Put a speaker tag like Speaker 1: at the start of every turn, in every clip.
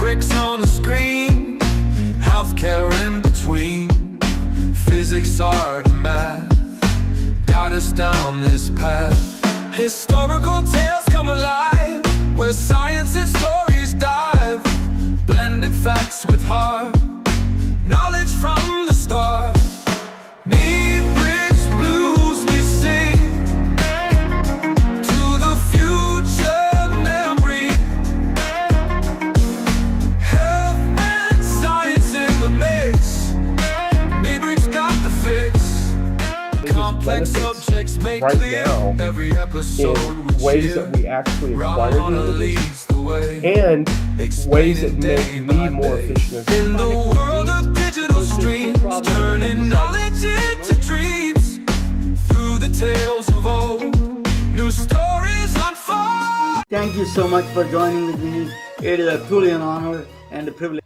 Speaker 1: bricks on the screen, healthcare in between. Physics, art, and math got us down this path. Historical tales come alive, where science and stories dive. Blended facts with heart, knowledge from the start. Need bridge blues we sing to the future memory. Health and science in the mix. Midbridge got the fix. Complex subjects make
Speaker 2: right
Speaker 1: clear
Speaker 2: now
Speaker 1: every episode
Speaker 2: in ways that we actually acquire knowledge and ways that make me more efficient.
Speaker 1: In the world of digital streams, turning knowledge into dreams. Through the tales of old, new stories unfold.
Speaker 3: Thank you so much for joining with me. It is truly an honor and a privilege.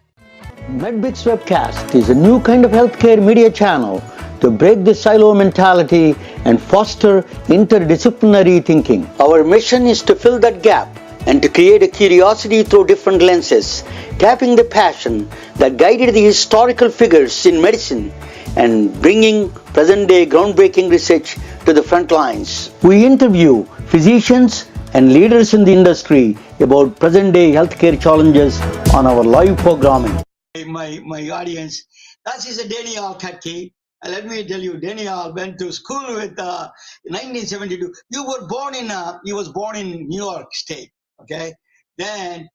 Speaker 4: MedBits Webcast is a new kind of healthcare media channel to break the silo mentality and foster interdisciplinary thinking. Our mission is to fill that gap and to create a curiosity through different lenses, tapping the passion that guided the historical figures in medicine and bringing present-day groundbreaking research to the front lines. We interview physicians and leaders in the industry about present-day healthcare challenges on our live programming.
Speaker 5: My audience, that is a Daniel Kottke. Let me tell you, Daniel went to school with in 1972. He was born in New York State. Okay, then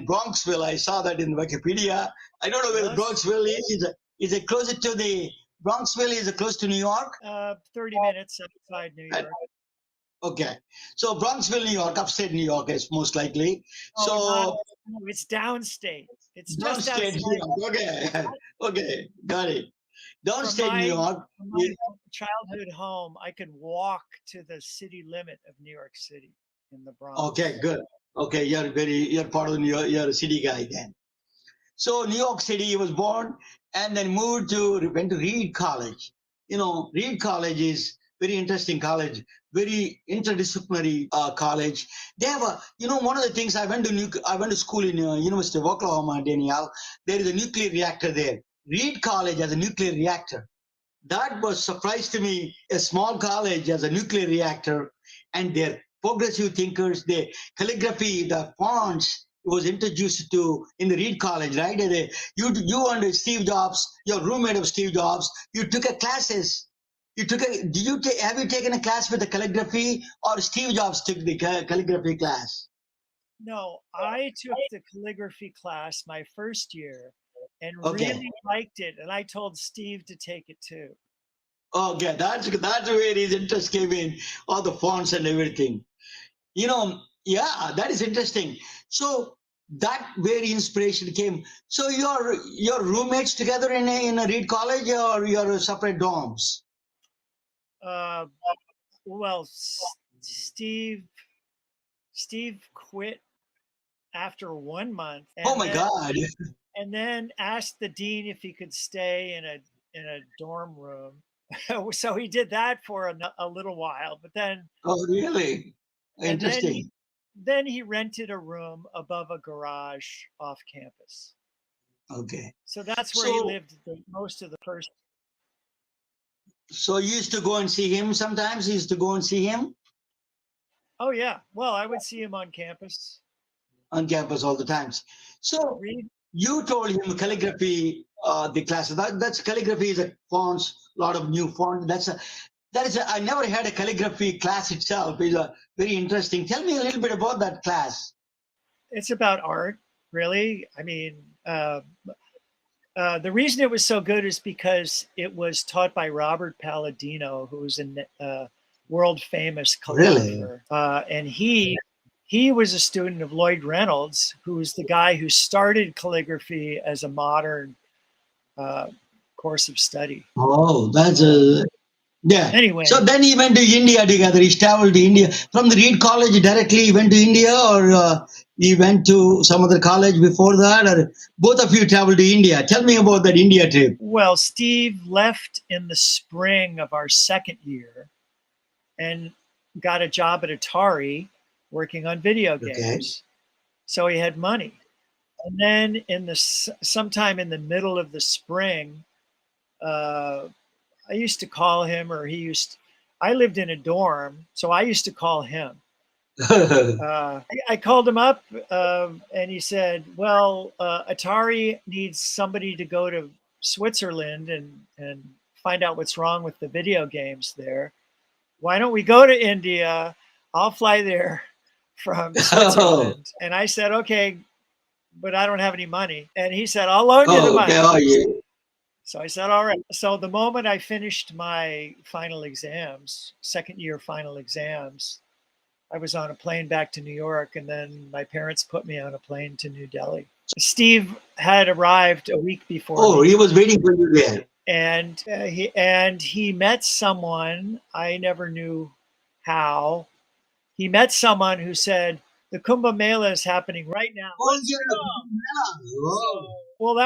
Speaker 5: Bronxville. I saw that in Wikipedia. I don't know where Bronxville is. Is it closer to the Bronxville? Is it close to New York?
Speaker 6: 30 minutes outside New York.
Speaker 5: Okay, so Bronxville, New York, upstate New York is most likely.
Speaker 6: No, it's downstate. It's just
Speaker 5: downstate New York. Okay, got it. Downstate New York.
Speaker 6: From my childhood home, I could walk to the city limit of New York City in the Bronx.
Speaker 5: Okay, good. Okay, you're part of the New York. You're a city guy then. So New York City, he was born, and then went to Reed College. You know, Reed College is very interesting college, very interdisciplinary college. They have one of the things I went to school in University of Oklahoma, Danielle. There is a nuclear reactor there. Reed College has a nuclear reactor. That was surprise to me. A small college has a nuclear reactor, and they're progressive thinkers. The calligraphy, the fonts was introduced to in the Reed College, right? You and Steve Jobs, your roommate of Steve Jobs, you took a classes. Have you taken a class with the calligraphy, or Steve Jobs took the calligraphy class?
Speaker 6: No, I took the calligraphy class my first year and really liked it, and I told Steve to take it too.
Speaker 5: Okay, that's where his interest came in, all the fonts and everything. Yeah, that is interesting. So that where inspiration came. So your roommates together in a Reed College, or you're separate dorms?
Speaker 6: Well, Steve quit after 1 month.
Speaker 5: Oh my God!
Speaker 6: And then asked the dean if he could stay in a dorm room. So he did that for a little while, but then.
Speaker 5: Oh, really? Interesting.
Speaker 6: Then he rented a room above a garage off campus.
Speaker 5: Okay.
Speaker 6: So that's where he lived most of the first.
Speaker 5: So you used to go and see him sometimes? You used to go and see him?
Speaker 6: Oh, yeah. Well, I would see him on campus. On
Speaker 5: campus all the times. So you told him calligraphy, the class. That's calligraphy is a fonts, a lot of new fonts. I never had a calligraphy class itself. It's very interesting. Tell me a little bit about that class.
Speaker 6: It's about art, really. I mean, the reason it was so good is because it was taught by Robert Palladino, who was a world famous calligrapher. Really? And he was a student of Lloyd Reynolds, who was the guy who started calligraphy as a modern course of study.
Speaker 5: Oh, yeah.
Speaker 6: Anyway.
Speaker 5: So then he went to India together. He traveled to India. From the Reed College directly, he went to India, or he went to some other college before that, or both of you traveled to India. Tell me about that India trip.
Speaker 6: Well, Steve left in the spring of our second year and got a job at Atari working on video games. So he had money. And then sometime in the middle of the spring, I used to call him, or I lived in a dorm, so I used to call him. I called him up and he said, well, Atari needs somebody to go to Switzerland and find out what's wrong with the video games there. Why don't we go to India? I'll fly there from Switzerland. And I said, okay, but I don't have any money. And he said, I'll loan you the money.
Speaker 5: Okay. Oh, yeah.
Speaker 6: So I said, all right. So the moment I finished my final exams, second year final exams, I was on a plane back to New York, and then my parents put me on a plane to New Delhi. Steve had arrived a week before.
Speaker 5: Oh, he was waiting for you there.
Speaker 6: And he met someone, I never knew how. He met someone who said, the Kumbh Mela is happening right now.
Speaker 5: Oh, yeah. Oh.
Speaker 6: Well,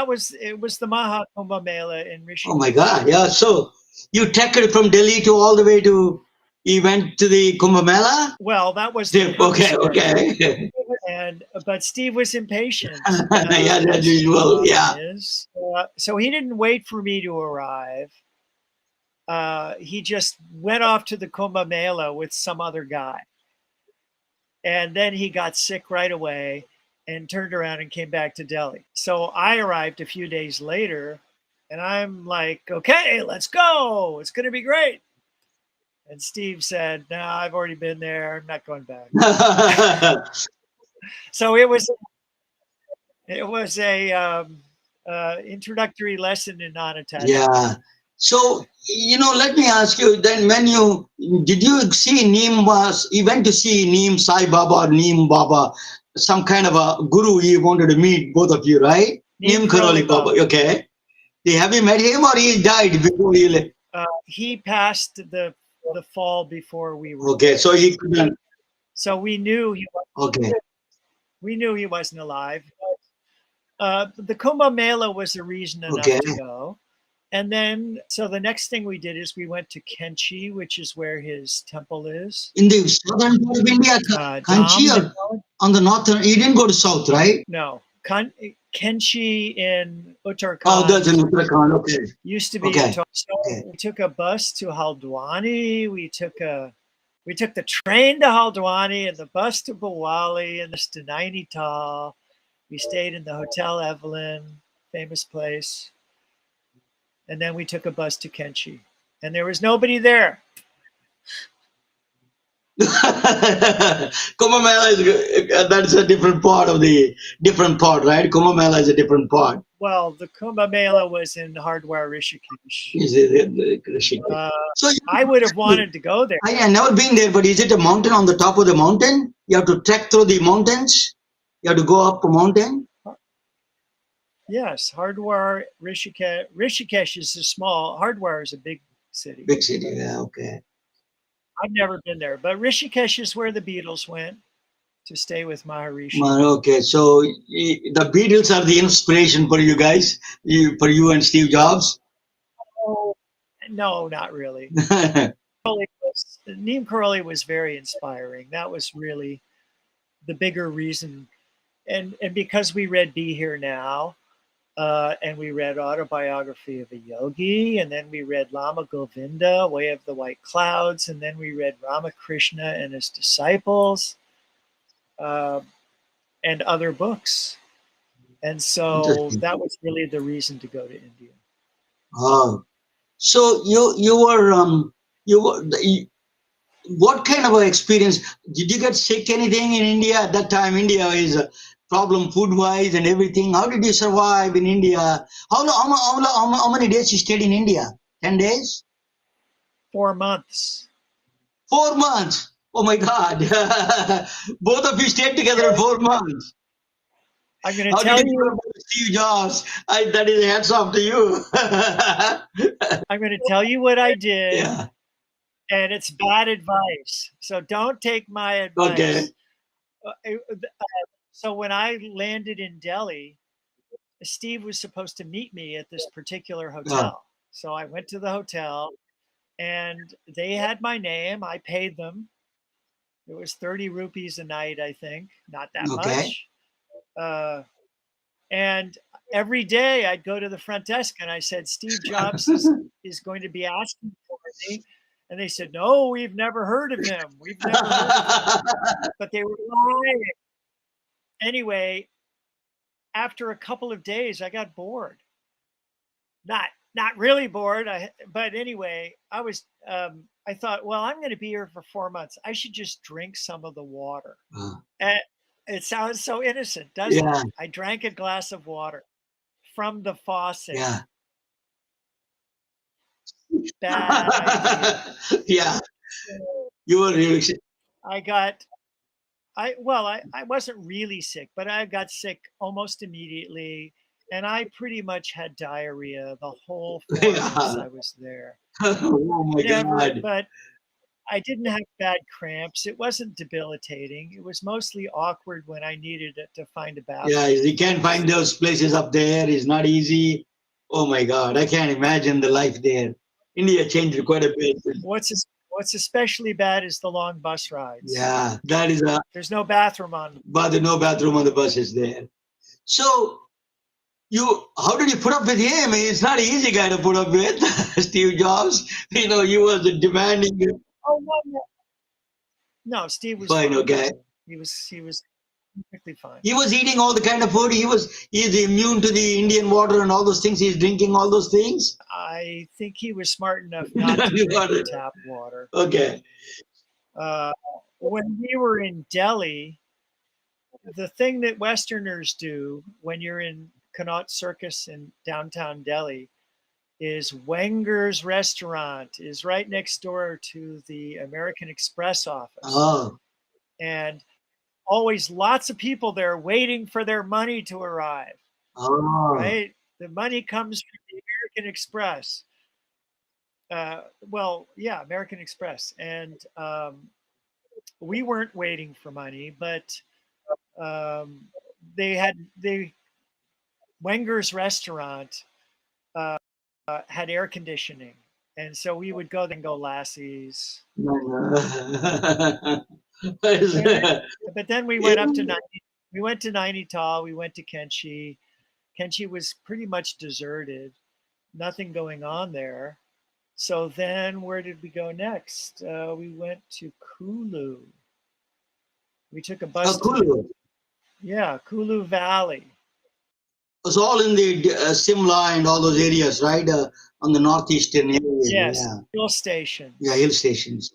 Speaker 6: it was the Maha Kumbh Mela in Rishikesh.
Speaker 5: Oh my God! Yeah. So you trekked from Delhi to all the way to. You went to the Kumbh Mela.
Speaker 6: Well, that was
Speaker 5: okay.
Speaker 6: But Steve was impatient.
Speaker 5: Yeah, as usual. Yeah.
Speaker 6: So he didn't wait for me to arrive. He just went off to the Kumbh Mela with some other guy, and then he got sick right away and turned around and came back to Delhi. So I arrived a few days later, and I'm like, okay, let's go. It's going to be great. And Steve said, no, I've already been there. I'm not going back. So it was a introductory lesson in non-attachment.
Speaker 5: Yeah. So, let me ask you then, did you see you went to see Neem Sai Baba or Neem Baba, some kind of a guru you wanted to meet, both of you, right? Neem Karoli Baba. Okay. Have you met him, or he died before you left?
Speaker 6: He passed the fall before we were.
Speaker 5: Okay. So he couldn't.
Speaker 6: So we knew he wasn't.
Speaker 5: Okay.
Speaker 6: We knew he wasn't alive. The Kumbh Mela was a reason enough to go. And then, so the next thing we did is we went to Kenchi, which is where his temple is.
Speaker 5: In the southern part of India, Kanchi, or on the northern, you didn't go to south, right?
Speaker 6: No. Kenchi in Uttarakhand.
Speaker 5: Oh, that's in Uttarakhand, okay.
Speaker 6: Used to be. So we took a bus to Haldwani. We took the train to Haldwani and the bus to Bawali and this to Nainital. We stayed in the Hotel Evelyn, famous place. And then we took a bus to Kenchi. And there was nobody there.
Speaker 5: Kumbh Mela that's a different part, right? Kumbh Mela is a different part.
Speaker 6: Well, the Kumbh Mela was in Hardwar, Rishikesh. So I would have wanted to go there.
Speaker 5: I have never been there, but is it a mountain on the top of the mountain? You have to trek through the mountains? You have to go up a mountain?
Speaker 6: Yes, Hardwar, Rishikesh. Rishikesh is a small, Hardwar is a big city.
Speaker 5: Big city, yeah, okay.
Speaker 6: I've never been there, but Rishikesh is where the Beatles went to stay with Maharishi.
Speaker 5: Okay, so the Beatles are the inspiration for you guys, for you and Steve Jobs?
Speaker 6: No, not really. Neem Karoli was very inspiring. That was really the bigger reason. And because we read Be Here Now, and we read Autobiography of a Yogi, and then we read Lama Govinda, Way of the White Clouds, and then we read Ramakrishna and his disciples, and other books. And so that was really the reason to go to India.
Speaker 5: Oh, so you were what kind of an experience? Did you get sick anything in India? At that time, India is a problem food-wise and everything. How did you survive in India? How many days you stayed in India? 10 days?
Speaker 6: 4 months.
Speaker 5: 4 months? Oh my God. Both of you stayed together 4 months.
Speaker 6: I'm going to tell you.
Speaker 5: Steve Jobs, that is hats off to you.
Speaker 6: I'm going to tell you what I did. Yeah. And it's bad advice. So don't take my advice. Okay. So when I landed in Delhi, Steve was supposed to meet me at this particular hotel. So I went to the hotel and they had my name. I paid them. It was 30 rupees a night, I think. Not that much. And every day I'd go to the front desk and I said, Steve Jobs is going to be asking for me. And they said, no, we've never heard of him. We've never heard of him. But they were lying. Anyway, after a couple of days, I got bored. Not really bored. But anyway, I was. I thought, well, I'm going to be here for 4 months. I should just drink some of the water. And it sounds so innocent, doesn't it? I drank a glass of water from the faucet.
Speaker 5: Yeah.
Speaker 6: Bad idea.
Speaker 5: Yeah. You were really sick.
Speaker 6: I wasn't really sick, but I got sick almost immediately. And I pretty much had diarrhea the whole 4 months I was there.
Speaker 5: Oh my God.
Speaker 6: But I didn't have bad cramps. It wasn't debilitating. It was mostly awkward when I needed it to find a bathroom.
Speaker 5: Yeah, you can't find those places up there. It's not easy. Oh my God, I can't imagine the life there. India changed quite a bit.
Speaker 6: What's especially bad is the long bus rides.
Speaker 5: Yeah, that is
Speaker 6: there's no bathroom on them.
Speaker 5: But there's no bathroom on the buses there. So how did you put up with him? It's not an easy guy to put up with. Steve Jobs, he was demanding.
Speaker 6: Oh no, Steve was
Speaker 5: fine. Okay.
Speaker 6: He was perfectly fine.
Speaker 5: He was eating all the kind of food. He's immune to the Indian water and all those things. He's drinking all those things.
Speaker 6: I think he was smart enough not to drink the tap water.
Speaker 5: Okay.
Speaker 6: When we were in Delhi, the thing that Westerners do when you're in Connaught Circus in downtown Delhi is Wenger's restaurant is right next door to the American Express office.
Speaker 5: Oh.
Speaker 6: And always lots of people there waiting for their money to arrive.
Speaker 5: Oh.
Speaker 6: Right? The money comes from the American Express. American Express. And we weren't waiting for money, but Wenger's restaurant had air conditioning, and so we would go then go lassies. But then we went up to Nainital. We went to Kenchi. Kenchi was pretty much deserted, nothing going on there. So then, where did we go next? We went to Kulu. We took a bus.
Speaker 5: Kulu.
Speaker 6: Kulu Valley.
Speaker 5: It's all in the Simla and all those areas, right? On the northeastern area.
Speaker 6: Yes,
Speaker 5: yeah.
Speaker 6: Hill station.
Speaker 5: Yeah, hill stations.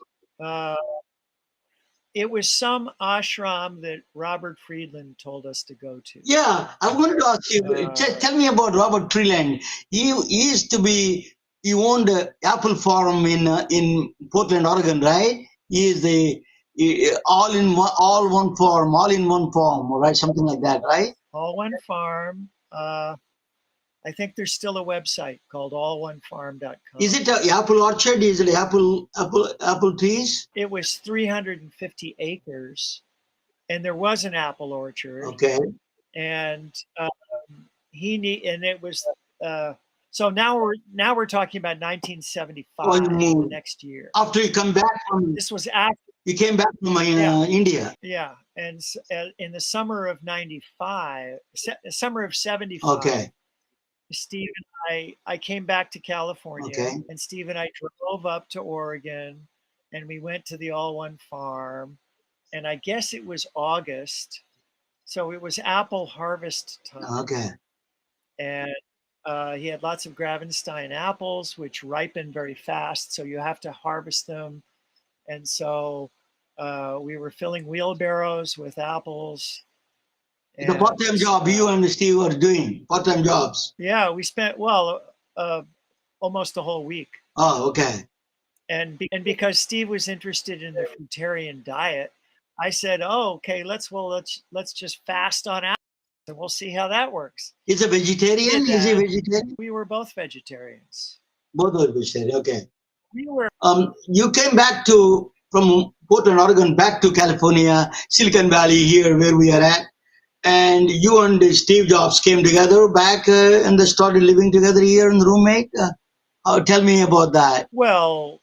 Speaker 6: It was some ashram that Robert Friedland told us to go to.
Speaker 5: Yeah, I wanted to ask you, tell me about Robert Friedland. He owned an Apple farm in Portland, Oregon, right? He is the all in one farm, right? Something like that, right?
Speaker 6: All One Farm. I think there's still a website called allonefarm.com.
Speaker 5: Is it an apple orchard? Is it apple trees?
Speaker 6: It was 350 acres, and there was an apple orchard.
Speaker 5: Okay.
Speaker 6: And it was so now we're talking about 1975, the next year.
Speaker 5: After you come back from
Speaker 6: this was after
Speaker 5: you came back from India.
Speaker 6: Yeah, and in the summer of 75, summer of 75.
Speaker 5: Okay.
Speaker 6: Steve and I came back to California, and Steve and I drove up to Oregon, and we went to the All One Farm, and I guess it was August, so it was apple harvest time.
Speaker 5: Okay.
Speaker 6: And he had lots of Gravenstein apples, which ripen very fast, so you have to harvest them. And so we were filling wheelbarrows with apples.
Speaker 5: The part-time job you and Steve were doing, part-time jobs.
Speaker 6: Yeah, we spent, almost a whole week.
Speaker 5: Oh, okay.
Speaker 6: And because Steve was interested in the fruitarian diet, I said, let's just fast on apples and we'll see how that works.
Speaker 5: He's a vegetarian? Is he vegetarian?
Speaker 6: We were both vegetarians.
Speaker 5: Both were vegetarian, okay.
Speaker 6: We were.
Speaker 5: You came back from Portland, Oregon, back to California, Silicon Valley here where we are at. And you and Steve Jobs came together back and they started living together here in the roommate. Tell me about that.
Speaker 6: Well,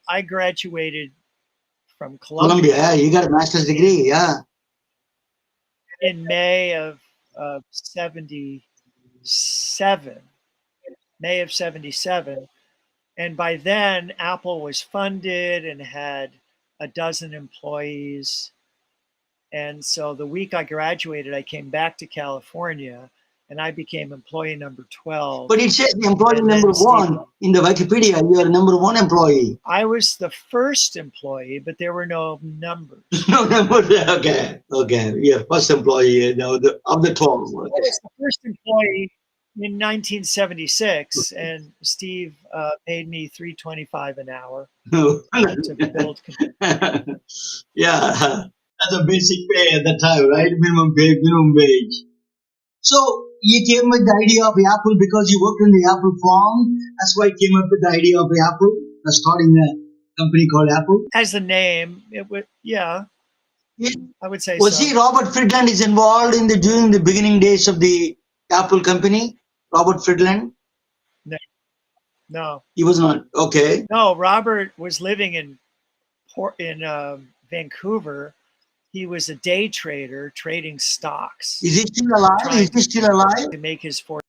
Speaker 6: I graduated from Columbia.
Speaker 5: Yeah, you got a master's degree, yeah.
Speaker 6: In May of of 77, May of 77. And by then, Apple was funded and had a dozen employees. And so the week I graduated, I came back to California and I became employee number 12.
Speaker 5: But it says employee
Speaker 6: And then
Speaker 5: number
Speaker 6: Steve-
Speaker 5: one in the Wikipedia. You are number one employee.
Speaker 6: I was the first employee, but there were no numbers.
Speaker 5: No number. Okay. Yeah, first employee of the 12.
Speaker 6: I was the first employee in 1976, and Steve paid me $3.25 an hour to build.
Speaker 5: Yeah, that's a basic pay at the time, right? Minimum pay, minimum wage. So you came with the idea of Apple because you worked in the Apple farm. That's why you came up with the idea of Apple, starting a company called Apple.
Speaker 6: As the name, it would, yeah, I would say
Speaker 5: Was
Speaker 6: so.
Speaker 5: he Robert Friedland is involved in during the beginning days of the Apple company? Robert Friedland?
Speaker 6: No,
Speaker 5: He was not. Okay.
Speaker 6: no. Robert was living in Vancouver. He was a day trader trading stocks.
Speaker 5: Is he still alive? Is he still alive?
Speaker 6: To make his fortune.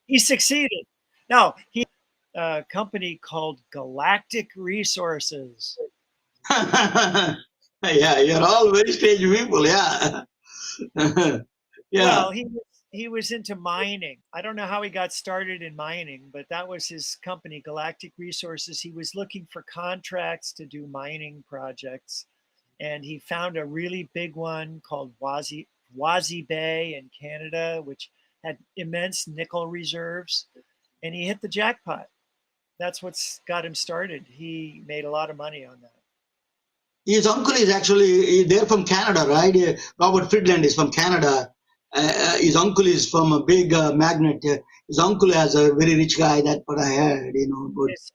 Speaker 6: He succeeded. No, he a company called Galactic Resources.
Speaker 5: Yeah, you're all very strange people. Yeah. Yeah.
Speaker 6: Well, he was into mining. I don't know how he got started in mining, but that was his company, Galactic Resources. He was looking for contracts to do mining projects, and he found a really big one called Wazi Bay in Canada, which had immense nickel reserves, and he hit the jackpot. That's what's got him started. He made a lot of money on that.
Speaker 5: His uncle is actually, they're from Canada, right? Robert Friedland is from Canada. His uncle is from a big magnate. His uncle is a very rich guy. That's what I heard,
Speaker 6: His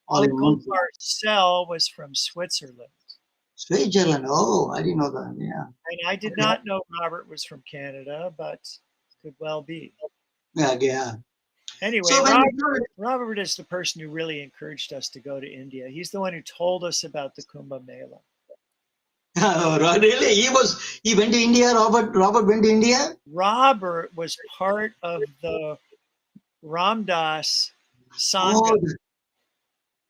Speaker 6: uncle Marcel was from Switzerland.
Speaker 5: Switzerland. Oh, I didn't know that. Yeah.
Speaker 6: And I did not know Robert was from Canada, but could well be.
Speaker 5: Yeah.
Speaker 6: Anyway,
Speaker 5: So
Speaker 6: Robert is the person who really encouraged us to go to India. He's the one who told us about the Kumbh Mela.
Speaker 5: Really? He went to India. Robert went to India.
Speaker 6: Robert was part of the Ramdas Sangha.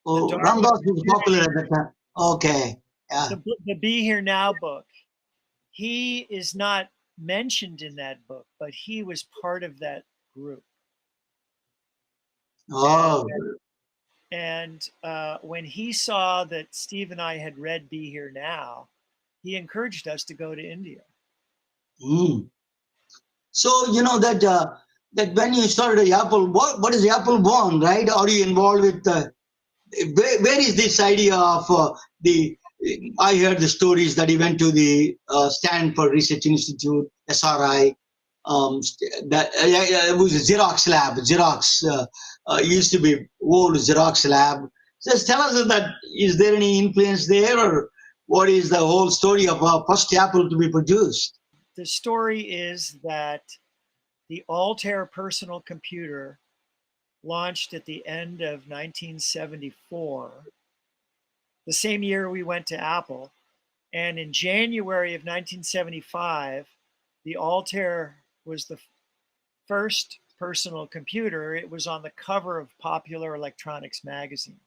Speaker 5: Ramdas was popular at the time. Okay. Yeah.
Speaker 6: The Be Here Now book. He is not mentioned in that book, but he was part of that group.
Speaker 5: Oh.
Speaker 6: And when he saw that Steve and I had read Be Here Now, he encouraged us to go to India.
Speaker 5: So you know that when you started Apple, what is Apple born, right? Are you involved with where is this idea of I heard the stories that he went to the Stanford Research Institute, SRI. That it was a Xerox lab. Xerox used to be old Xerox lab. Just tell us that, is there any influence there, or what is the whole story of first Apple to be produced?
Speaker 6: The story is that the Altair personal computer launched at the end of 1974, the same year we went to Apple. And in January of 1975, the Altair was the first personal computer. It was on the cover of Popular Electronics magazine.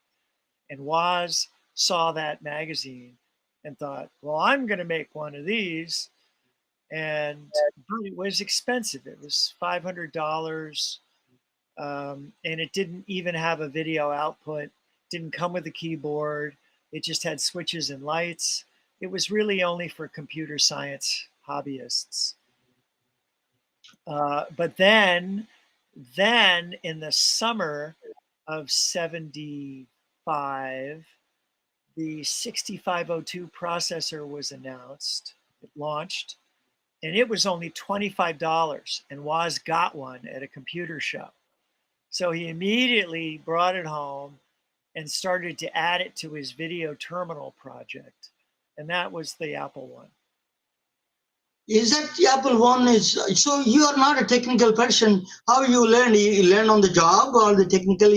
Speaker 6: And Woz saw that magazine and thought, well, I'm going to make one of these. And it was expensive. It was $500. And it didn't even have a video output. Didn't come with a keyboard. It just had switches and lights. It was really only for computer science hobbyists. But then in the summer of 75, the 6502 processor was announced. It launched, and it was only $25, and Woz got one at a computer show. So he immediately brought it home and started to add it to his video terminal project. And that was the Apple One.
Speaker 5: Is that the Apple One? So you are not a technical person. How you learn? You learn on the job, or the technical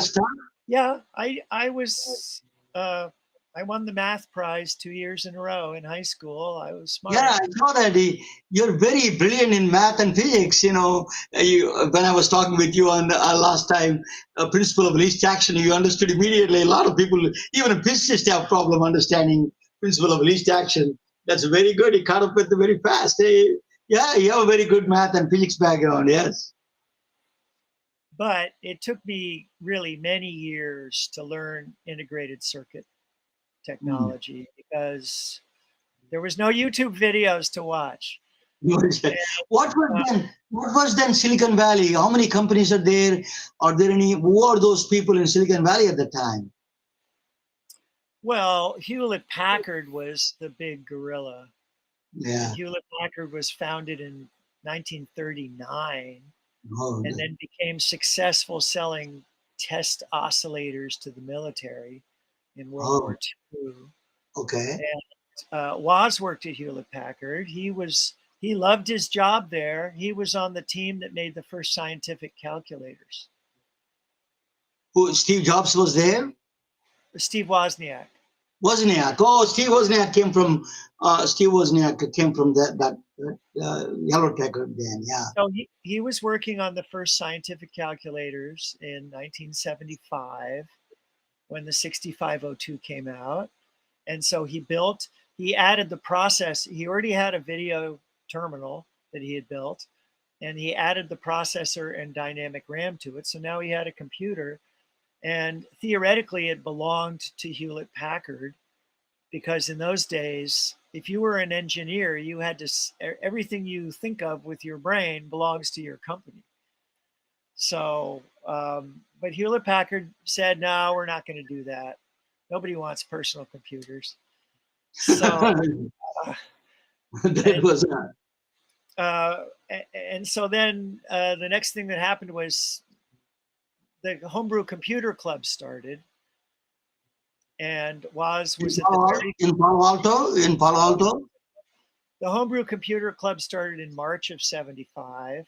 Speaker 5: stuff?
Speaker 6: Yeah, I I won the math prize 2 years in a row in high school. I was smart.
Speaker 5: Yeah, I saw that. You're very brilliant in math and physics. When I was talking with you on last time, principle of least action, you understood immediately. A lot of people, even a physicist, have problem understanding principle of least action. That's very good. You caught up with it very fast. Yeah, you have a very good math and physics background. Yes.
Speaker 6: But it took me really many years to learn integrated circuit technology because there was no YouTube videos to watch.
Speaker 5: What was then Silicon Valley? How many companies are there? Are there any? Who are those people in Silicon Valley at the time?
Speaker 6: Well, Hewlett Packard was the big gorilla.
Speaker 5: Yeah.
Speaker 6: Hewlett Packard was founded in 1939 and then became successful selling test oscillators to the military in World War II.
Speaker 5: Okay.
Speaker 6: And Woz worked at Hewlett Packard. He loved his job there. He was on the team that made the first scientific calculators.
Speaker 5: Who? Steve Jobs was there?
Speaker 6: Steve Wozniak.
Speaker 5: Wozniak. Oh, Steve Wozniak came from that Hewlett Packard then. Yeah.
Speaker 6: So he was working on the first scientific calculators in 1975 when the 6502 came out. And so he added the process. He already had a video terminal that he had built, and he added the processor and dynamic RAM to it. So now he had a computer, and theoretically it belonged to Hewlett Packard, because in those days, if you were an engineer, you had to, everything you think of with your brain belongs to your company. So, but Hewlett Packard said, no, we're not going to do that. Nobody wants personal computers. So,
Speaker 5: that was
Speaker 6: and so then the next thing that happened was the Homebrew Computer Club started, and was
Speaker 5: in
Speaker 6: at
Speaker 5: Palo Alto.
Speaker 6: The Homebrew Computer Club started in March of '75,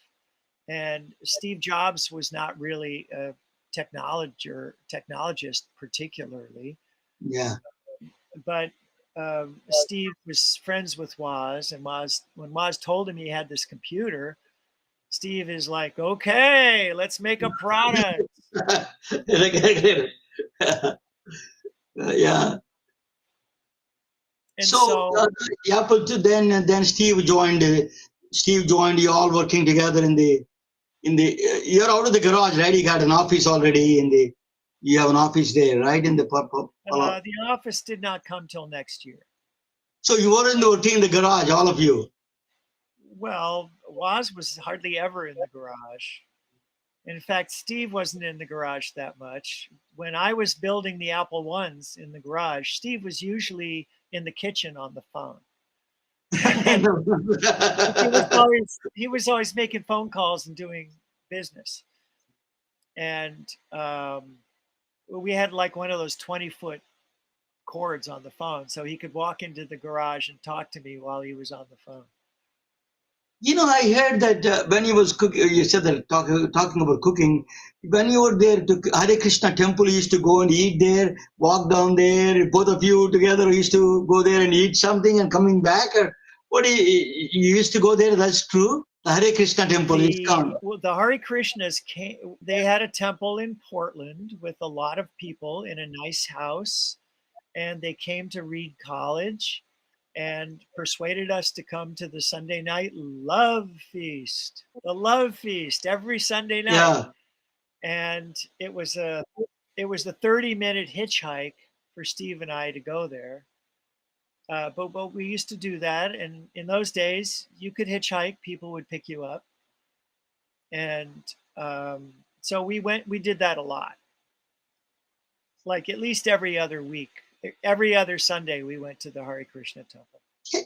Speaker 6: and Steve Jobs was not really a technologist particularly.
Speaker 5: Yeah.
Speaker 6: But Steve was friends with Woz, and when Woz told him he had this computer, Steve is like, okay, let's make a product.
Speaker 5: Yeah.
Speaker 6: And
Speaker 5: so Apple then Steve joined. You all working together in the you're out of the garage, right? You got an office already you have an office there, right? In the
Speaker 6: the office did not come till next year.
Speaker 5: So you weren't working in the garage, all of you?
Speaker 6: Well, Woz was hardly ever in the garage. In fact, Steve wasn't in the garage that much. When I was building the Apple Ones in the garage, Steve was usually in the kitchen on the phone. he was always making phone calls and doing business. And we had like one of those 20-foot cords on the phone, so he could walk into the garage and talk to me while he was on the phone.
Speaker 5: I heard that when you was cooking, you said that talking about cooking, when you were there to Hare Krishna temple, you used to go and eat there, walk down there, both of you together used to go there and eat something and coming back, or what? You used to go there, that's true? The Hare Krishna temple is gone.
Speaker 6: Well, the Hare Krishnas came, they had a temple in Portland with a lot of people in a nice house, and they came to Reed College and persuaded us to come to the Sunday night love feast. The love feast every Sunday night.
Speaker 5: Yeah.
Speaker 6: And it was a 30-minute hitchhike for Steve and I to go there. But we used to do that, and in those days you could hitchhike, people would pick you up. And so we did that a lot. Like at least every other week. Every other Sunday we went to the Hare Krishna temple.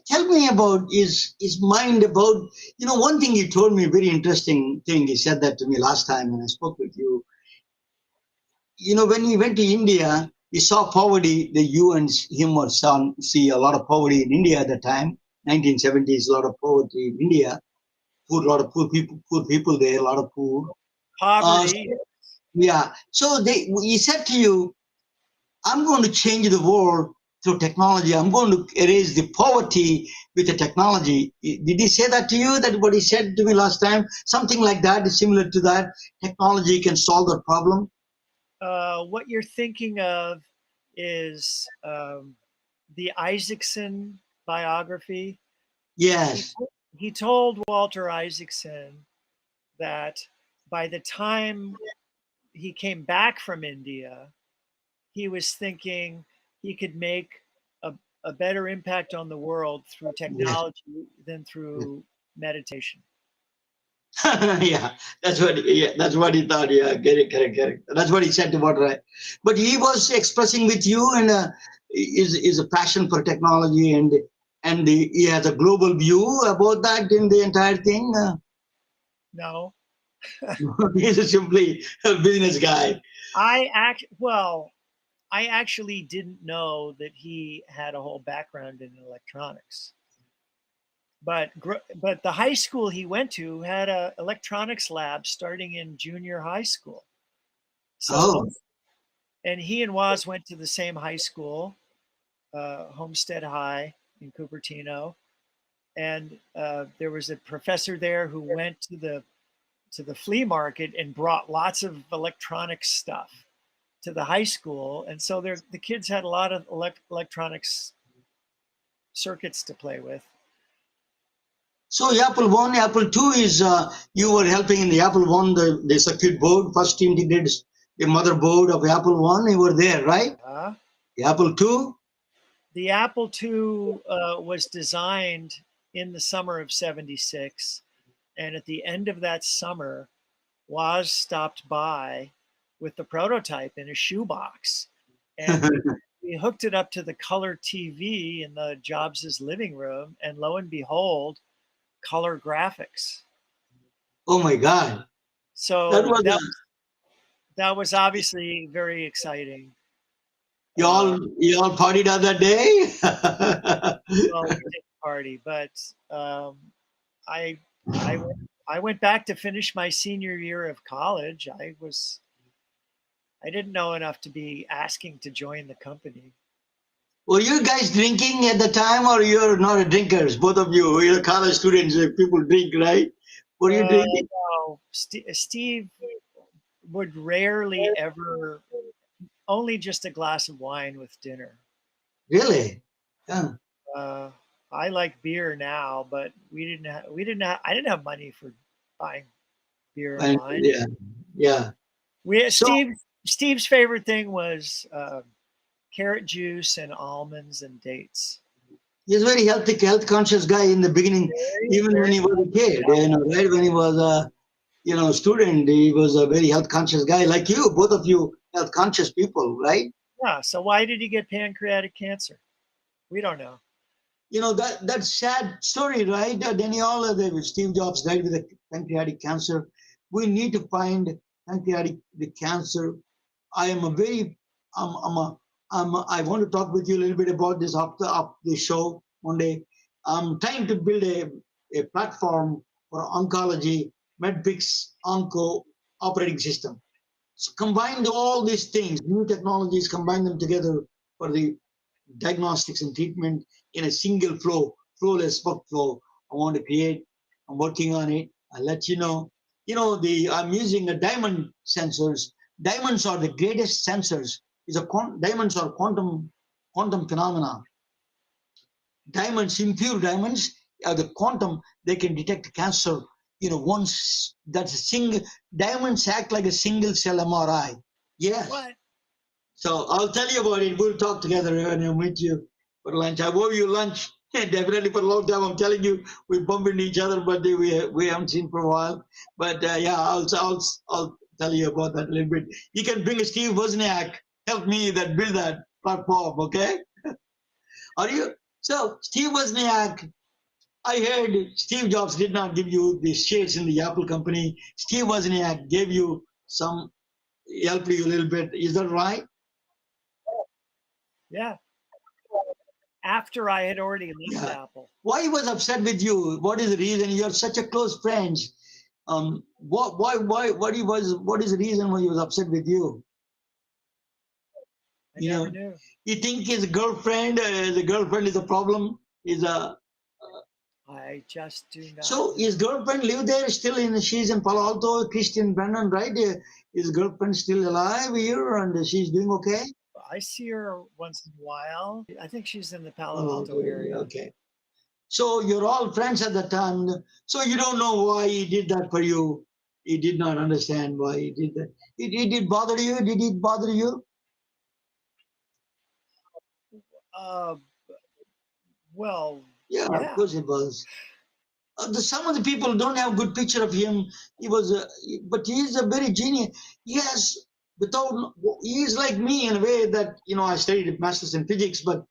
Speaker 5: Tell me about his mind about, one thing he told me, very interesting thing. He said that to me last time when I spoke with you. When he went to India, he saw poverty. You and him or son see a lot of poverty in India at the time. 1970s, a lot of poverty in India. A lot of poor people there, a lot of poor.
Speaker 6: Poverty.
Speaker 5: Yeah. So he said to you, I'm going to change the world through technology. I'm going to erase the poverty with the technology. Did he say that to you? That what he said to me last time? Something like that is similar to that. Technology can solve the problem.
Speaker 6: What you're thinking of is the Isaacson biography.
Speaker 5: Yes.
Speaker 6: He told Walter Isaacson that by the time he came back from India, he was thinking he could make a better impact on the world through technology than through meditation.
Speaker 5: Yeah, that's what he thought. Yeah, correct. That's what he said to Walter. But he was expressing with you and is a passion for technology and he has a global view about that in the entire thing.
Speaker 6: No,
Speaker 5: He's simply a business guy.
Speaker 6: I actually didn't know that he had a whole background in electronics. But the high school he went to had a electronics lab starting in junior high school. So, and he and Woz went to the same high school, Homestead High in Cupertino, and there was a professor there who went to the flea market and brought lots of electronics stuff to the high school, and so the kids had a lot of electronics circuits to play with.
Speaker 5: So Apple I, Apple II is, you were helping in the Apple I, the circuit board, first integrated the motherboard of Apple I, you were there, right? The Apple II?
Speaker 6: The Apple II was designed in the summer of '76. And at the end of that summer, Woz stopped by with the prototype in a shoebox. And we hooked it up to the color TV in the Jobs' living room. And lo and behold, color graphics.
Speaker 5: Oh my God.
Speaker 6: So that was obviously very exciting.
Speaker 5: You all partied on that day?
Speaker 6: Well, we didn't party, but I went back to finish my senior year of college. I didn't know enough to be asking to join the company.
Speaker 5: Were you guys drinking at the time, or you're not drinkers? Both of you, you're college students. People drink, right? Were you drinking?
Speaker 6: No, Steve would rarely ever, only just a glass of wine with dinner.
Speaker 5: Really? Yeah.
Speaker 6: I like beer now, but I didn't have money for buying beer and wine.
Speaker 5: Yeah.
Speaker 6: Steve's favorite thing was carrot juice and almonds and dates.
Speaker 5: He's a very health conscious guy in the beginning, even when he was a kid, right? When he was a student, he was a very health conscious guy, like you, both of you health conscious people, right?
Speaker 6: Yeah. So why did he get pancreatic cancer? We don't know.
Speaker 5: That sad story, right? Daniel, Steve Jobs died with a pancreatic cancer. We need to find pancreatic cancer. I want to talk with you a little bit about this after the show one day. I'm trying to build a platform for oncology, MedPix Onco operating system. So combine all these things, new technologies, combine them together for the diagnostics and treatment in a single flowless workflow. I want to create. I'm working on it. I'll let you know. I'm using a diamond sensors. Diamonds are the greatest sensors. Diamonds are quantum phenomena. Diamonds, impure diamonds, are the quantum. They can detect cancer. Once that's a single. Diamonds act like a single cell MRI. Yes.
Speaker 6: What?
Speaker 5: So I'll tell you about it. We'll talk together when I meet you for lunch. I owe you lunch. Definitely for a long time. I'm telling you, we bump into each other, but we haven't seen for a while. But I'll tell you about that a little bit. You can bring a Steve Wozniak, help me build that platform, okay? Are you? So Steve Wozniak, I heard Steve Jobs did not give you the shares in the Apple company. Steve Wozniak gave you helped you a little bit. Is that right?
Speaker 6: Yeah. After I had already left Apple.
Speaker 5: Why he was upset with you? What is the reason? You're such a close friend. What is the reason why he was upset with you?
Speaker 6: I never knew.
Speaker 5: You think his girlfriend, the girlfriend is a problem?
Speaker 6: I just do not.
Speaker 5: So his girlfriend live there still she's in Palo Alto, Christian Brennan, right? His girlfriend still alive here and she's doing okay?
Speaker 6: I see her once in a while. I think she's in the Palo
Speaker 5: Palo
Speaker 6: Alto area.
Speaker 5: Okay. So you're all friends at the time. So you don't know why he did that for you. He did not understand why he did that. It did bother you? Did it bother you?
Speaker 6: Well,
Speaker 5: yeah, of course it was. Some of the people don't have a good picture of him. He was, but he is a very genius. Yes, he is like me in a way that I studied masters in physics, but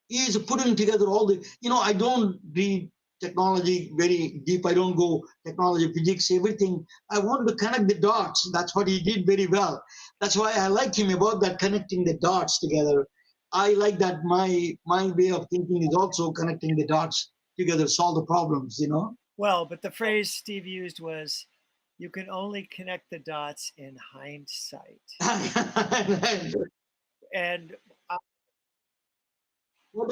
Speaker 5: he is putting together all the. I don't read technology very deep. I don't go technology, physics, everything. I want to connect the dots. That's what he did very well. That's why I like him about that, connecting the dots together. I like that. My way of thinking is also connecting the dots together, solve the problems.
Speaker 6: Well, but the phrase Steve used was, "You can only connect the dots in hindsight." And what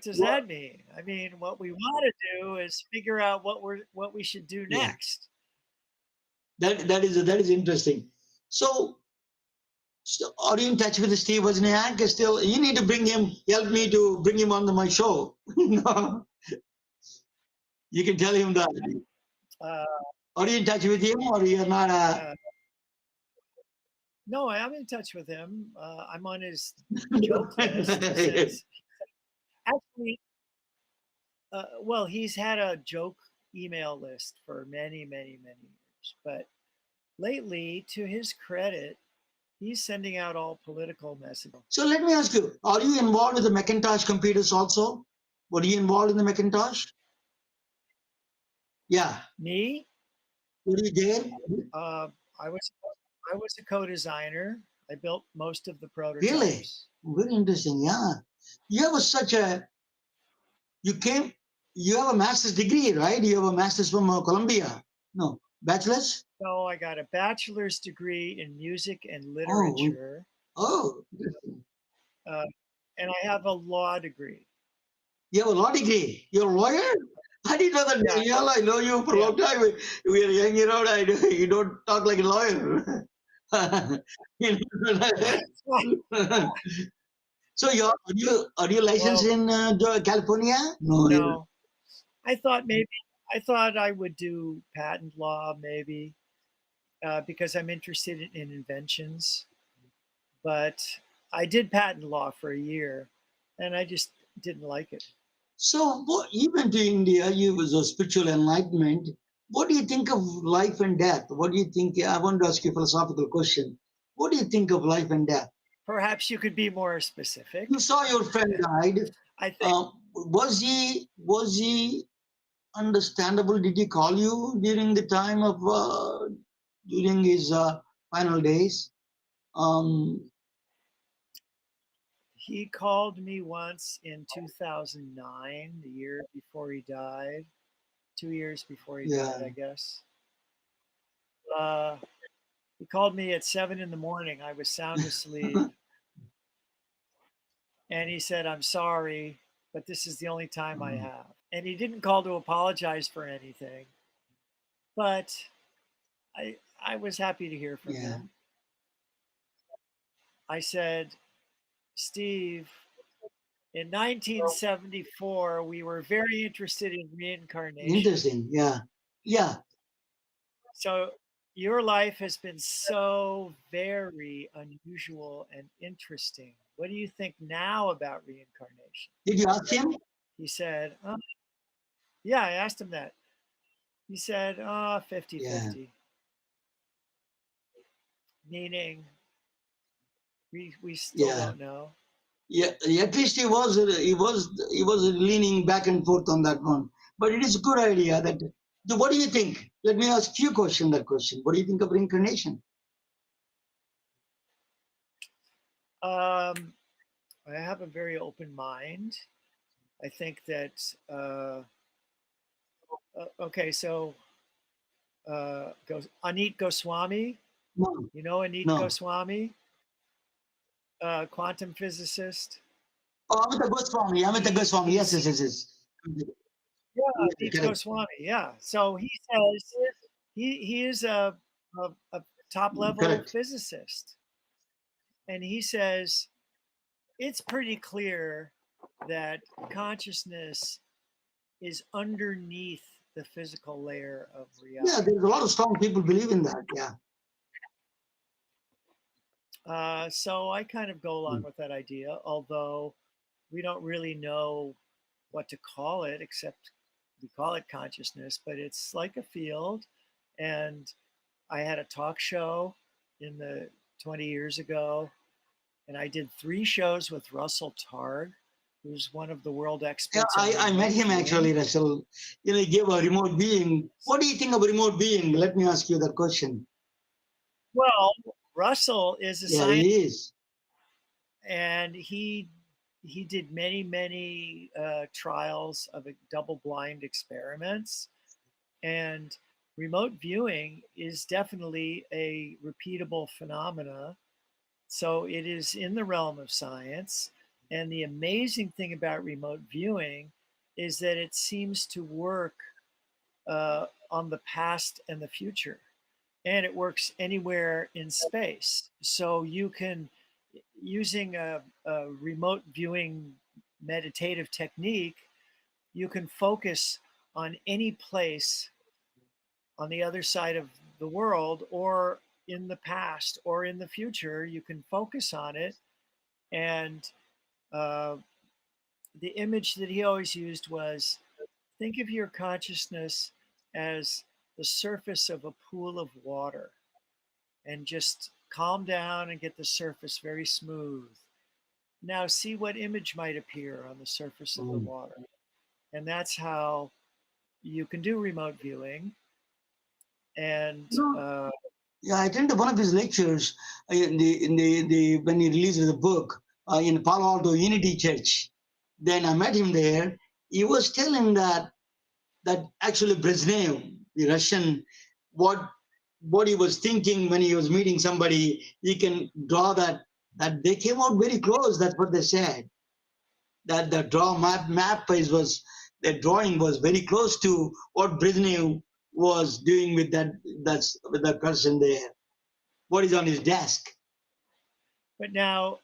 Speaker 6: does that mean? I mean, what we want to do is figure out what we should do next.
Speaker 5: That is interesting. So are you in touch with Steve Wozniak still? You need to help me to bring him on my show. No. You can tell him that. Are you in touch with him or you're not?
Speaker 6: No, I am in touch with him. I'm on his joke list. Actually, well, he's had a joke email list for many, many, many years. But lately, to his credit, he's sending out all political messages.
Speaker 5: So let me ask you, are you involved with the Macintosh computers also? Were you involved in the Macintosh? Yeah.
Speaker 6: Me?
Speaker 5: Were you there?
Speaker 6: I was a co-designer. I built most of the prototypes.
Speaker 5: Really? Very interesting, yeah. You have you have a master's degree, right? You have a master's from Columbia. No, bachelor's?
Speaker 6: So I got a bachelor's degree in music and literature.
Speaker 5: Oh.
Speaker 6: And I have a law degree.
Speaker 5: You have a law degree? You're a lawyer? I didn't know that, Danielle. I know you for a long time. We are hanging around. You don't talk like a lawyer. So are you licensed in California?
Speaker 6: No. I thought I would do patent law maybe because I'm interested in inventions. But I did patent law for a year, and I just didn't like it.
Speaker 5: So you went to India, you was a spiritual enlightenment. What do you think of life and death? What do you think? I want to ask you a philosophical question. What do you think of life and death?
Speaker 6: Perhaps you could be more specific.
Speaker 5: You saw your friend died.
Speaker 6: I think.
Speaker 5: Was he understandable? Did he call you during the time of during his final days?
Speaker 6: He called me once in 2009, the year before he died, 2 years before he died, I guess. He called me at 7 in the morning. I was sound asleep. And he said, "I'm sorry, but this is the only time I have." And he didn't call to apologize for anything. But I was happy to hear from him. I said, "Steve, in 1974, we were very interested in reincarnation."
Speaker 5: Interesting, yeah.
Speaker 6: So your life has been so very unusual and interesting. What do you think now about reincarnation?
Speaker 5: Did you ask him?
Speaker 6: He said, yeah, I asked him that. He said, 50-50. Meaning we still don't know.
Speaker 5: Yeah, at least he was leaning back and forth on that one. But it is a good idea that. What do you think? Let me ask you a question. What do you think of reincarnation?
Speaker 6: I have a very open mind. I think that okay, so Anit Goswami.
Speaker 5: No.
Speaker 6: You know Anit Goswami? quantum physicist.
Speaker 5: Oh, Amita Goswami. Amita Goswami. Yes, yes, yes, yes.
Speaker 6: Yeah,
Speaker 5: Yeah,
Speaker 6: Deep
Speaker 5: correct.
Speaker 6: Goswami. Yeah. So he says he is a top level
Speaker 5: Correct.
Speaker 6: physicist, and he says it's pretty clear that consciousness is underneath the physical layer of
Speaker 5: Yeah,
Speaker 6: reality.
Speaker 5: there's a lot of strong people believe in that. Yeah.
Speaker 6: So I kind of go along with that idea, although we don't really know what to call it, except we call it consciousness, but it's like a field. And I had a talk show in the 20 years ago, and I did 3 shows with Russell Targ, who's one of the world
Speaker 5: Yeah,
Speaker 6: experts in
Speaker 5: I met
Speaker 6: remote
Speaker 5: him
Speaker 6: viewing.
Speaker 5: actually, Russell. You know, he gave a remote being. What do you think of remote being? Let me ask you that question.
Speaker 6: Well, Russell is a
Speaker 5: Yeah,
Speaker 6: scientist,
Speaker 5: he is.
Speaker 6: and he did many trials of double-blind experiments, and remote viewing is definitely a repeatable phenomena. So it is in the realm of science. And the amazing thing about remote viewing is that it seems to work on the past and the future. And it works anywhere in space. So you can, using a remote viewing meditative technique, you can focus on any place on the other side of the world or in the past or in the future. You can focus on it. And uh, the image that he always used was, think of your consciousness as the surface of a pool of water, and just calm down and get the surface very smooth. Now see what image might appear on the surface of the
Speaker 5: Mm.
Speaker 6: water. And that's how you can do remote viewing. And
Speaker 5: You know, yeah, I attended one of his lectures in the when he released the book in Palo Alto Unity Church. Then I met him there. He was telling that actually Brezhnev, the Russian, what he was thinking when he was meeting somebody, he can draw that they came out very close. That's what they said. That the map was the drawing was very close to what Brezhnev was doing with that person there. What is on his desk?
Speaker 6: but now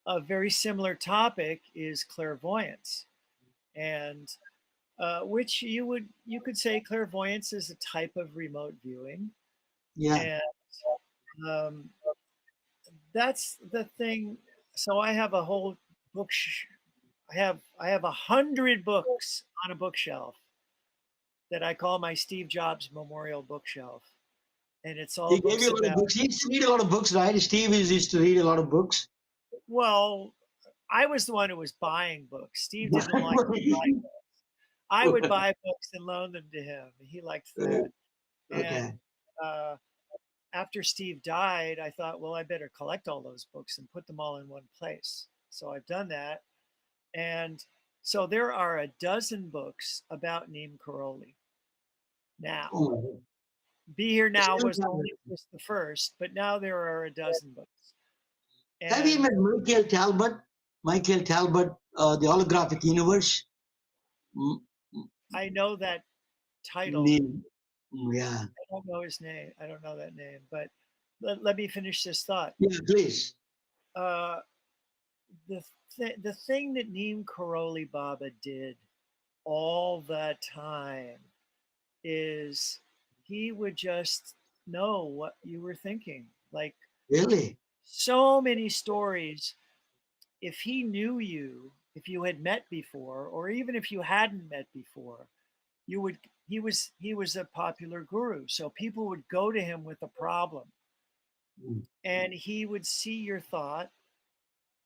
Speaker 6: a very similar topic is clairvoyance, and which you could say clairvoyance is a type of remote viewing,
Speaker 5: Yeah.
Speaker 6: and um, that's the thing. So I have a whole book. I have 100 books on a bookshelf that I call my Steve Jobs Memorial Bookshelf, and it's all
Speaker 5: He gave you
Speaker 6: books
Speaker 5: a lot of
Speaker 6: about.
Speaker 5: books. He used to read a lot of books, right? Steve used to read a lot of books.
Speaker 6: Well, I was the one who was buying books. Steve didn't like to buy books. I would buy books and loan them to him. He liked that. And
Speaker 5: Okay.
Speaker 6: uh, after Steve died, I thought, well, I better collect all those books and put them all in one place. So I've done that. And so there are a dozen books about Neem Karoli now.
Speaker 5: Oh.
Speaker 6: Be Here Now was only just the first, but now there are a dozen books.
Speaker 5: Have you
Speaker 6: And
Speaker 5: met Michael Talbot? Michael Talbot, the holographic universe. Mm,
Speaker 6: I know that title.
Speaker 5: Name. Yeah.
Speaker 6: I don't know his name. I don't know that name, but let me finish this thought.
Speaker 5: Yeah, please.
Speaker 6: Uh, the thing that Neem Karoli Baba did all the time is he would just know what you were thinking. Like
Speaker 5: Really?
Speaker 6: so many stories, if he knew you, if you had met before, or even if you hadn't met before, you would he was a popular guru. So people would go to him with a problem,
Speaker 5: Mm.
Speaker 6: and he would see your thought,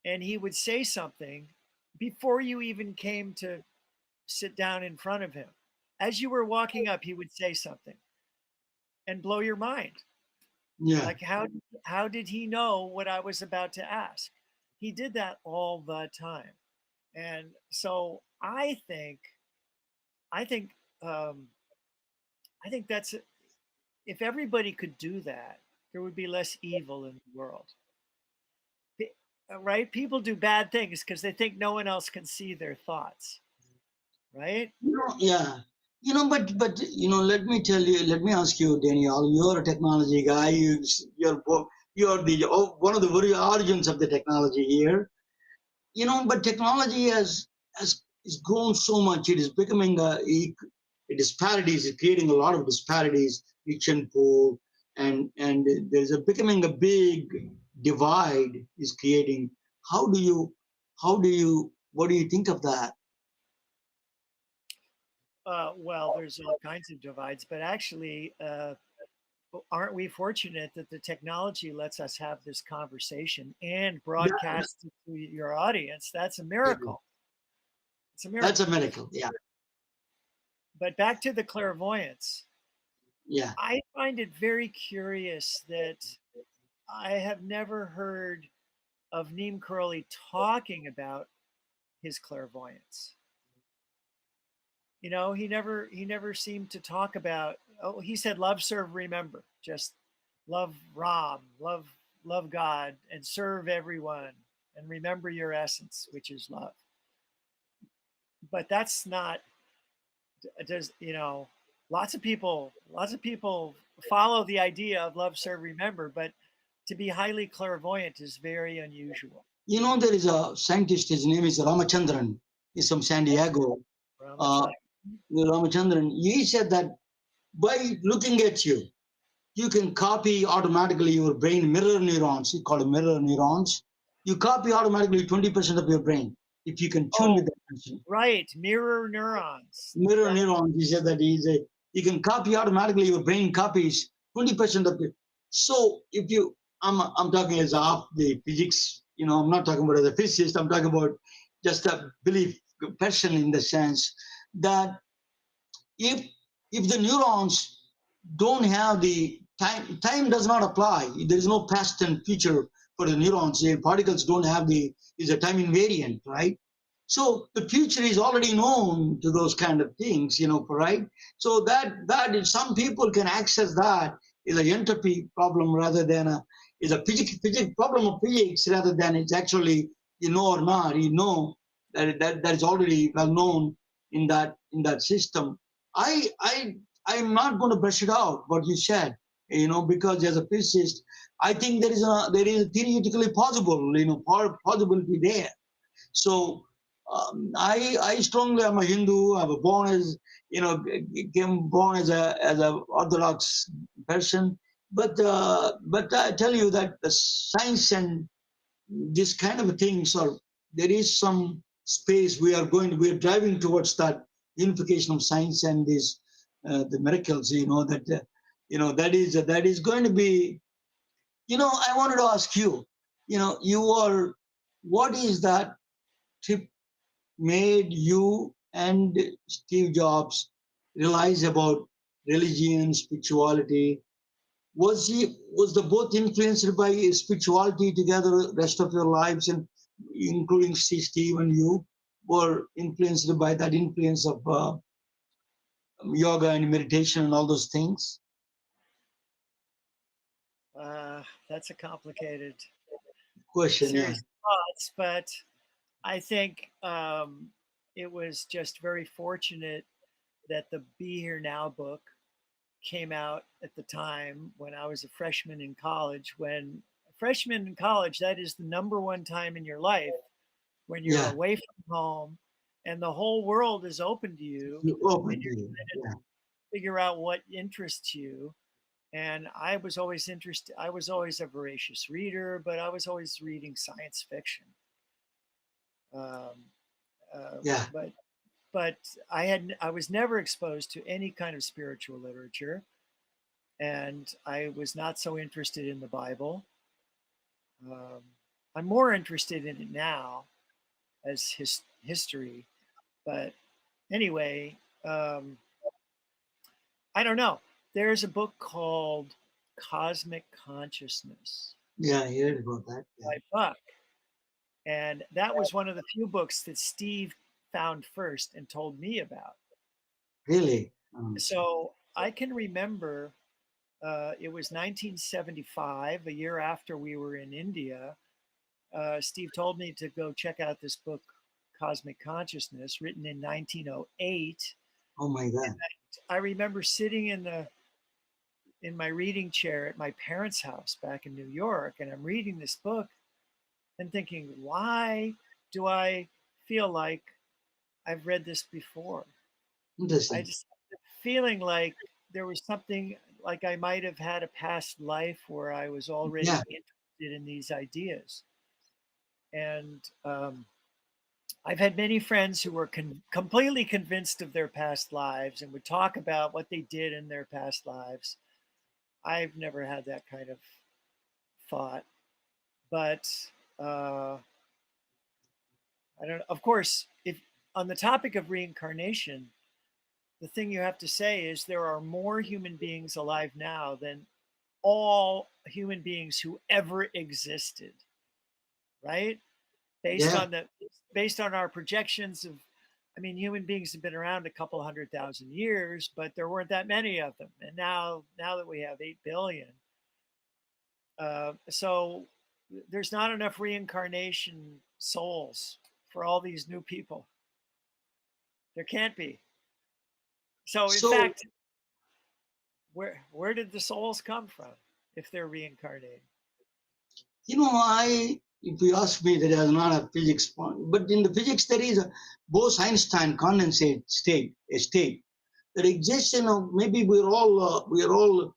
Speaker 6: and he would say something before you even came to sit down in front of him. As you were walking up, he would say something and blow your mind.
Speaker 5: Yeah.
Speaker 6: Like how did he know what I was about to ask? He did that all the time. And so I think um, I think that's if everybody could do that, there would be less evil in the world. right? People do bad things because they think no one else can see their thoughts, right?
Speaker 5: Yeah. Let me tell you, let me ask you, Daniel, you're a technology guy. You're one of the very origins of the technology here. But technology has grown so much. It is becoming disparities. It's creating a lot of disparities, rich and poor, and there's becoming a big divide is creating. How do you, what do you think of that?
Speaker 6: Well, there's all kinds of divides, but actually, aren't we fortunate that the technology lets us have this conversation and broadcast it to your audience? That's a miracle. It's a miracle.
Speaker 5: That's a miracle. Yeah.
Speaker 6: But back to the clairvoyance.
Speaker 5: Yeah.
Speaker 6: I find it very curious that I have never heard of Neem Karoli talking about his clairvoyance. He never seemed to talk about, he said, love, serve, remember, just love Ram, love God, and serve everyone, and remember your essence, which is love. But that's not, lots of people follow the idea of love, serve, remember, but to be highly clairvoyant is very unusual.
Speaker 5: There is a scientist, his name is Ramachandran, he's from San Diego. Ramachandran, he said that by looking at you, you can copy automatically your brain mirror neurons. He called it mirror neurons. You copy automatically 20% of your brain if you can tune with that person.
Speaker 6: Right, mirror neurons.
Speaker 5: Mirror neurons. He said that you can copy automatically. Your brain copies 20% of it. So if you, I'm talking as of the physics. I'm not talking about as a physicist. I'm talking about just a belief person in the sense that if the neurons don't have the time does not apply. There is no past and future for the neurons. The particles don't have is a time invariant, right? So the future is already known to those kind of things, right? So that is, some people can access that is an entropy problem rather than is a physics problem of physics rather than it's actually or not. That is already well known in that system. I'm not going to brush it out what you said, because as a physicist, I think there is theoretically possible, possibility there. So I strongly am a Hindu. I was born as a Orthodox person, but I tell you that the science and this kind of things there is some space we are driving towards that unification of science and the miracles, that is going to be, I wanted to ask you, what is that trip made you and Steve Jobs realize about religion, spirituality? Was the both influenced by spirituality together rest of your lives, and including Steve and you were influenced by that influence of yoga and meditation and all those things?
Speaker 6: That's a complicated
Speaker 5: Question.
Speaker 6: series of thoughts, but I think it was just very fortunate that the Be Here Now book came out at the time when I was a freshman in college. When a freshman in college, that is the #1 time in your life when you're away from home and the whole world is open to you. Figure out what interests you. And I was always interested. I was always a voracious reader, but I was always reading science fiction. But I was never exposed to any kind of spiritual literature, and I was not so interested in the Bible. I'm more interested in it now as history, but anyway, I don't know. There's a book called Cosmic Consciousness.
Speaker 5: Yeah, I heard about that.
Speaker 6: By Buck. And that was one of the few books that Steve found first and told me about.
Speaker 5: Really?
Speaker 6: So I can remember it was 1975, a year after we were in India, Steve told me to go check out this book, Cosmic Consciousness, written in 1908.
Speaker 5: Oh my God.
Speaker 6: I remember sitting in my reading chair at my parents' house back in New York, and I'm reading this book and thinking, why do I feel like I've read this before?
Speaker 5: Interesting.
Speaker 6: I just feeling like there was something, like I might have had a past life where I was already interested in these ideas. And I've had many friends who were completely convinced of their past lives and would talk about what they did in their past lives. I've never had that kind of thought, but I don't know. Of course, if on the topic of reincarnation, the thing you have to say is there are more human beings alive now than all human beings who ever existed, right? Based on our projections of, I mean, human beings have been around a couple 100,000 years, but there weren't that many of them. And now that we have 8 billion, so there's not enough reincarnation souls for all these new people. There can't be. So in fact, where did the souls come from if they're reincarnated?
Speaker 5: You know, if you ask me, that is not a physics point, but in the physics there is a Bose-Einstein condensate state, a state that exists. You know, maybe we're all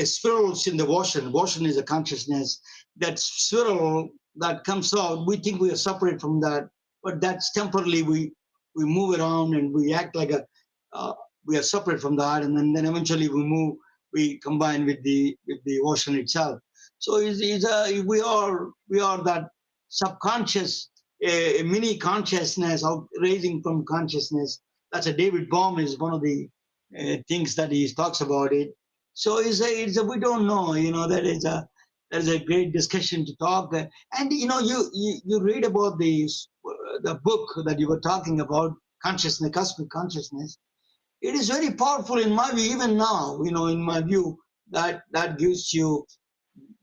Speaker 5: spirals in the ocean. The ocean is a consciousness. That spiral that comes out, we think we are separate from that, but that's temporarily. We move around and we act like we are separate from that, and then eventually we combine with the ocean itself. So we are that subconscious, a mini consciousness of raising from consciousness. That's a David Bohm is one of the things that he talks about it. So we don't know. You know, there's a great discussion to talk. And you know, you read about the book that you were talking about, consciousness, cosmic consciousness. It is very powerful in my view, even now, you know, in my view, that gives you,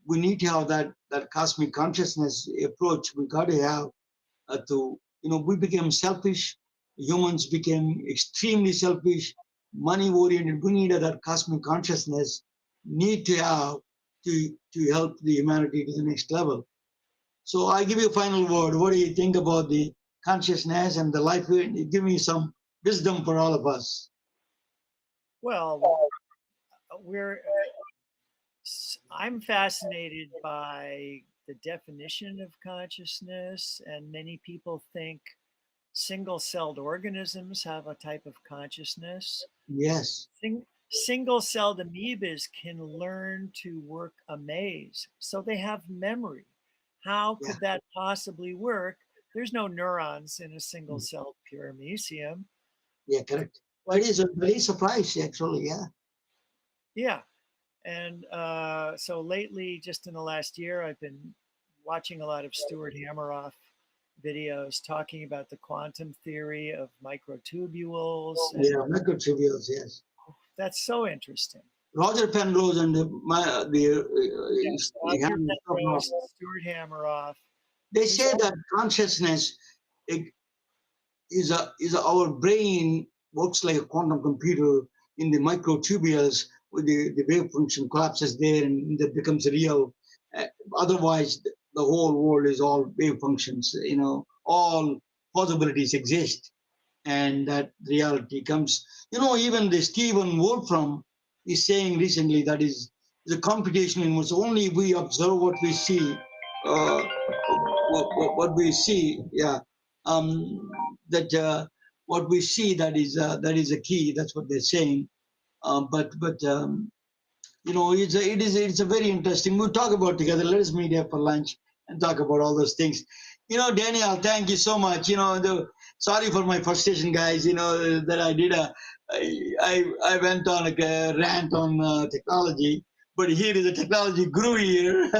Speaker 5: we need to have that cosmic consciousness approach. We got to have we became selfish. Humans became extremely selfish, money oriented. We need that cosmic consciousness, need to have to help the humanity to the next level. So I give you a final word. What do you think about the consciousness and the life? Give me some wisdom for all of us.
Speaker 6: Well, I'm fascinated by the definition of consciousness, and many people think single-celled organisms have a type of consciousness.
Speaker 5: Yes.
Speaker 6: Single-celled amoebas can learn to work a maze, so they have memory. How could that possibly work? There's no neurons in a single-celled paramecium.
Speaker 5: Yeah, correct. Well, it is a very surprise, actually. Yeah.
Speaker 6: Yeah. And so lately, just in the last year, I've been watching a lot of Stuart Hameroff videos talking about the quantum theory of microtubules.
Speaker 5: Yeah, microtubules, yes.
Speaker 6: That's so interesting.
Speaker 5: Roger Penrose and
Speaker 6: Stuart Hameroff.
Speaker 5: They say that consciousness is our brain works like a quantum computer in the microtubules, where the wave function collapses there and that becomes real. Otherwise, the whole world is all wave functions. You know, all possibilities exist, and that reality comes. You know, even the Stephen Wolfram is saying recently that is the computation in which only we observe what we see. What we see, what we see, that is a key. That's what they're saying. But you know, it's a very interesting. We'll talk about together. Let us meet here for lunch and talk about all those things. You know, Daniel, thank you so much. You know, sorry for my frustration, guys. You know that I did I went on a rant on technology, but here is a technology guru here.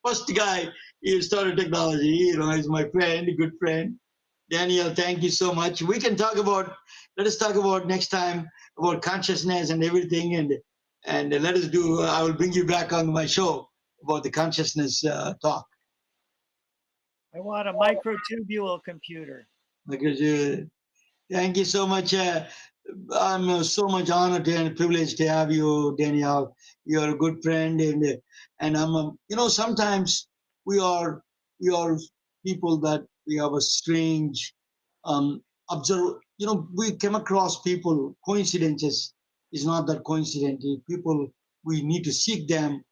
Speaker 5: First guy who started technology. You know, he's my friend, a good friend. Daniel, thank you so much. Let us talk about next time about consciousness and everything, and let us I will bring you back on my show about the consciousness talk.
Speaker 6: I want a microtubule computer.
Speaker 5: Because, thank you so much. I'm so much honored and privileged to have you, Danielle. You're a good friend, and I'm, sometimes we are people that we have a strange observe. We come across people. Coincidences is not that coincident. People, we need to seek them,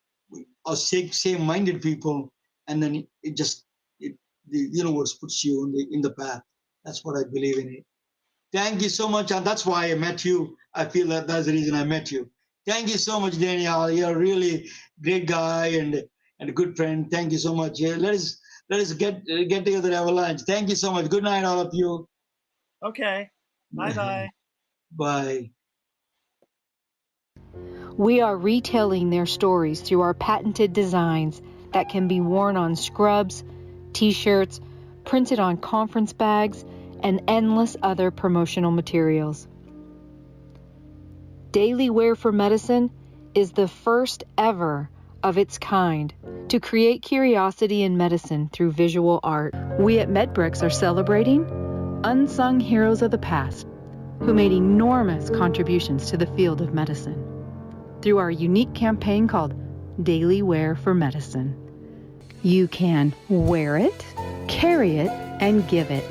Speaker 5: or same-minded people, and then the universe puts you in the path. That's what I believe in it. Thank you so much, and that's why I met you. I feel that that's the reason I met you. Thank you so much, Danielle. You're a really great guy and a good friend. Thank you so much. Yeah, let us get together and have a lunch. Thank you so much. Good night, all of you.
Speaker 6: Okay. Bye-bye.
Speaker 5: Bye.
Speaker 7: We are retelling their stories through our patented designs that can be worn on scrubs, t-shirts, printed on conference bags, and endless other promotional materials. Daily Wear for Medicine is the first ever of its kind to create curiosity in medicine through visual art. We at MedBricks are celebrating unsung heroes of the past who made enormous contributions to the field of medicine through our unique campaign called Daily Wear for Medicine. You can wear it, carry it, and give it.